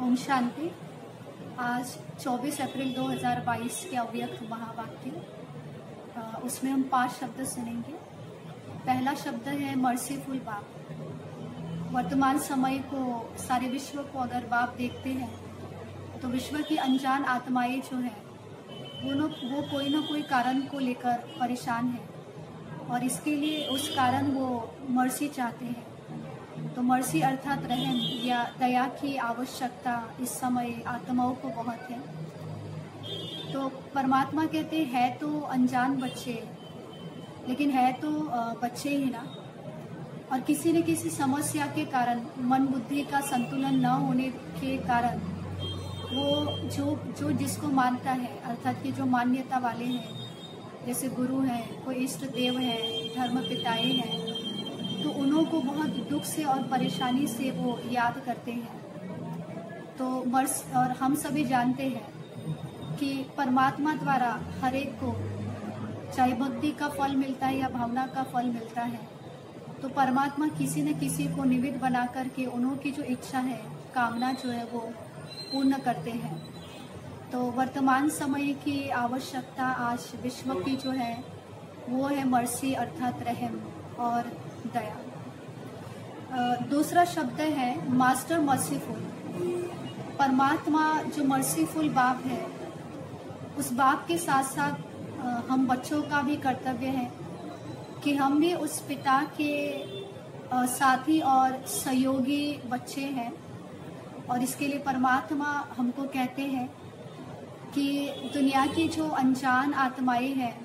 ओम शांति। आज 24 अप्रैल 2022 के अव्यक्त महावाक्य, उसमें हम 5 शब्द सुनेंगे। पहला शब्द है मर्सीफुल बाप। वर्तमान समय को, सारे विश्व को अगर बाप देखते हैं तो विश्व की अनजान आत्माएं जो है वो कोई ना कोई कारण को लेकर परेशान है और इसके लिए उस कारण वो मर्सी चाहते हैं। तो मर्सी अर्थात रहम या दया की आवश्यकता इस समय आत्माओं को बहुत है। तो परमात्मा कहते हैं तो अनजान बच्चे, लेकिन है तो बच्चे ही ना। और किसी न किसी समस्या के कारण, मन बुद्धि का संतुलन न होने के कारण वो जो जिसको मानता है, अर्थात कि जो मान्यता वाले हैं, जैसे गुरु हैं, कोई इष्ट देव हैं, धर्म पिताएं हैं, तो उन्हों को बहुत दुख से और परेशानी से वो याद करते हैं। तो और हम सभी जानते हैं कि परमात्मा द्वारा हर एक को चाहे भक्ति का फल मिलता है या भावना का फल मिलता है, तो परमात्मा किसी न किसी को निमित्त बना करके उन्हों की जो इच्छा है, कामना जो है वो पूर्ण करते हैं। तो वर्तमान समय की आवश्यकता आज विश्व की जो है वो है मर्सी अर्थात रहम और दया। दूसरा शब्द है मास्टर मर्सीफुल। परमात्मा जो मर्सीफुल बाप है, उस बाप के साथ साथ हम बच्चों का भी कर्तव्य है कि हम भी उस पिता के साथी और सहयोगी बच्चे हैं। और इसके लिए परमात्मा हमको कहते हैं कि दुनिया की जो अनजान आत्माएं हैं,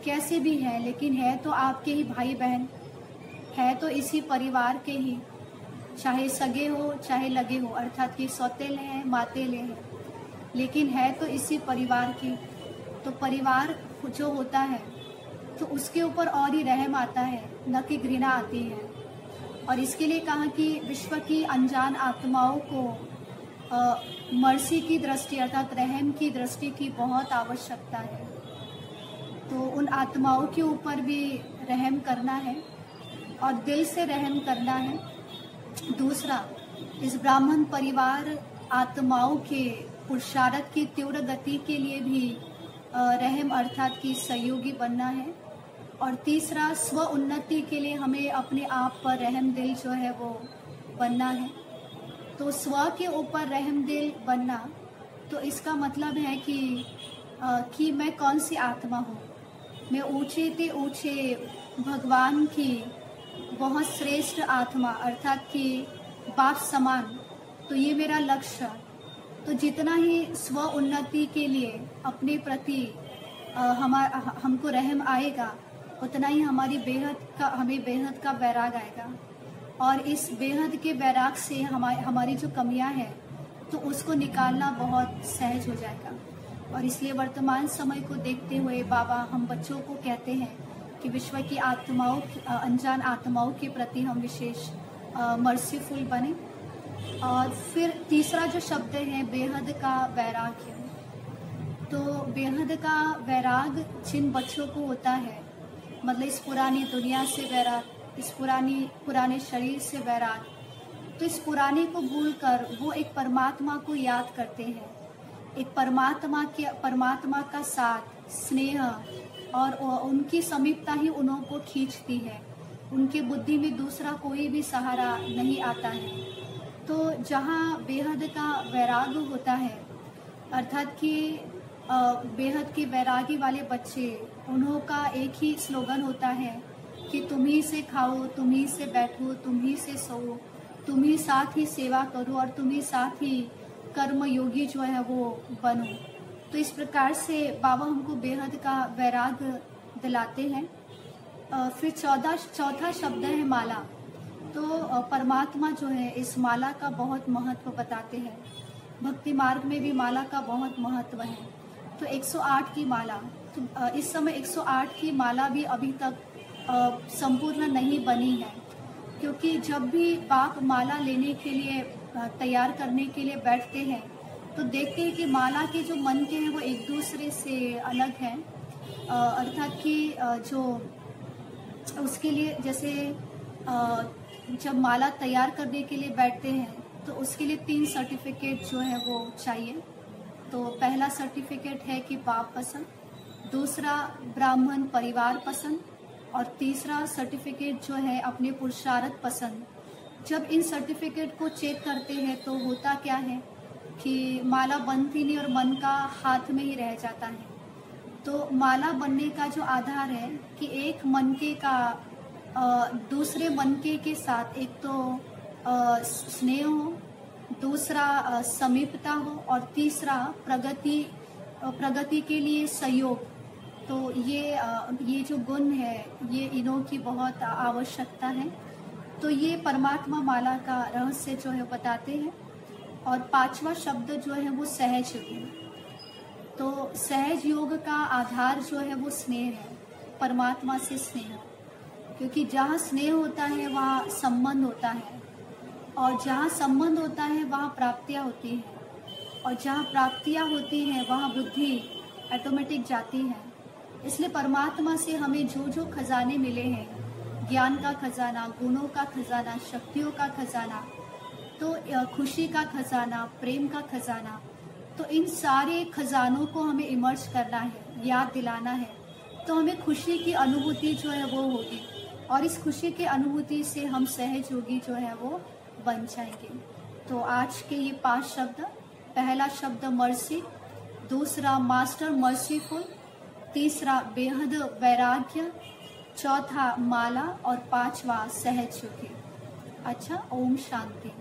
कैसे भी हैं, लेकिन है तो आपके ही भाई बहन, है तो इसी परिवार के ही, चाहे सगे हो चाहे लगे हो, अर्थात कि सौतेले हैं मातेले हैं, लेकिन है तो इसी परिवार की। तो परिवार जो होता है तो उसके ऊपर और ही रहम आता है, न कि घृणा आती है। और इसके लिए कहा कि विश्व की अनजान आत्माओं को मर्सी की दृष्टि अर्थात रहम की दृष्टि की बहुत आवश्यकता है। तो उन आत्माओं के ऊपर भी रहम करना है और दिल से रहम करना है। दूसरा, इस ब्राह्मण परिवार आत्माओं के पुरुषार्थ की तीव्र गति के लिए भी रहम अर्थात की सहयोगी बनना है। और तीसरा, स्व उन्नति के लिए हमें अपने आप पर रहम दिल जो है वो बनना है। तो स्व के ऊपर रहम दिल बनना, तो इसका मतलब है कि मैं कौन सी आत्मा हूँ। मैं ऊंचे ते ऊंचे भगवान की बहुत श्रेष्ठ आत्मा अर्थात कि बाप समान, तो ये मेरा लक्ष्य। तो जितना ही स्व उन्नति के लिए अपने प्रति हमको रहम आएगा, उतना ही हमें बेहद का वैराग आएगा। और इस बेहद के वैराग से हमारी जो कमियां हैं तो उसको निकालना बहुत सहज हो जाएगा। और इसलिए वर्तमान समय को देखते हुए बाबा हम बच्चों को कहते हैं कि विश्व की आत्माओं, अनजान आत्माओं के प्रति हम विशेष मर्सीफुल बने। और फिर तीसरा जो शब्द है बेहद का वैराग्य। तो बेहद का वैराग जिन बच्चों को होता है, मतलब इस पुरानी दुनिया से वैराग, इस पुराने शरीर से वैराग, तो इस पुराने को भूलकर वो एक परमात्मा को याद करते हैं। एक परमात्मा का साथ, स्नेह और उनकी समीपता ही उन्हों को खींचती है। उनके बुद्धि में दूसरा कोई भी सहारा नहीं आता है। तो जहाँ बेहद का वैराग होता है, अर्थात कि बेहद के वैरागी वाले बच्चे, उन्हों का एक ही स्लोगन होता है कि तुम ही से खाओ, तुम ही से बैठो, तुम ही से सो, तुम ही साथ ही सेवा करो और तुम ही साथ ही कर्म योगी जो है वो बनो। तो इस प्रकार से बाबा हमको बेहद का वैराग दिलाते हैं। फिर चौथा शब्द है माला। तो परमात्मा जो है इस माला का बहुत महत्व बताते हैं। भक्ति मार्ग में भी माला का बहुत महत्व है। तो 108 की माला, तो इस समय 108 की माला भी अभी तक संपूर्ण नहीं बनी है, क्योंकि जब भी बाप माला लेने के लिए तैयार करने के लिए बैठते हैं तो देखते हैं कि माला के जो मन के हैं वो एक दूसरे से अलग हैं। अर्थात कि जो उसके लिए जैसे जब माला तैयार करने के लिए बैठते हैं तो उसके लिए 3 सर्टिफिकेट जो है वो चाहिए। तो पहला सर्टिफिकेट है कि पाप पसंद, दूसरा ब्राह्मण परिवार पसंद, और तीसरा सर्टिफिकेट जो है अपने पुरुषार्थ पसंद। जब इन सर्टिफिकेट को चेक करते हैं तो होता क्या है कि माला बनती नहीं और मन का हाथ में ही रह जाता है। तो माला बनने का जो आधार है कि एक मनके का दूसरे मनके के साथ एक तो स्नेह हो, दूसरा समीपता हो, और तीसरा प्रगति के लिए सहयोग। तो ये जो गुण है ये इनों की बहुत आवश्यकता है। तो ये परमात्मा माला का रहस्य जो है बताते हैं। और 5वां शब्द जो है वो सहज योग है। तो सहज योग का आधार जो है वो स्नेह है, परमात्मा से स्नेह। क्योंकि जहाँ स्नेह होता है वहाँ संबंध होता है, और जहाँ संबंध होता है वहाँ प्राप्तियाँ होती हैं, और जहाँ प्राप्तियाँ होती हैं वहाँ बुद्धि ऑटोमेटिक जाती है। इसलिए परमात्मा से हमें जो जो खजाने मिले हैं, ज्ञान का खजाना, गुणों का खजाना, शक्तियों का खजाना, तो खुशी का खजाना, प्रेम का खजाना, तो इन सारे खजानों को हमें इमर्ज करना है, याद दिलाना है। तो हमें खुशी की अनुभूति जो है वो होगी, और इस खुशी की अनुभूति से हम सहज योगी जो है वो बन जाएंगे। तो आज के ये 5 शब्द, पहला शब्द मर्सी, दूसरा मास्टर मर्सीफुल, तीसरा बेहद वैराग्य, चौथा माला, और 5वां सहज योगी। अच्छा, ओम शांति।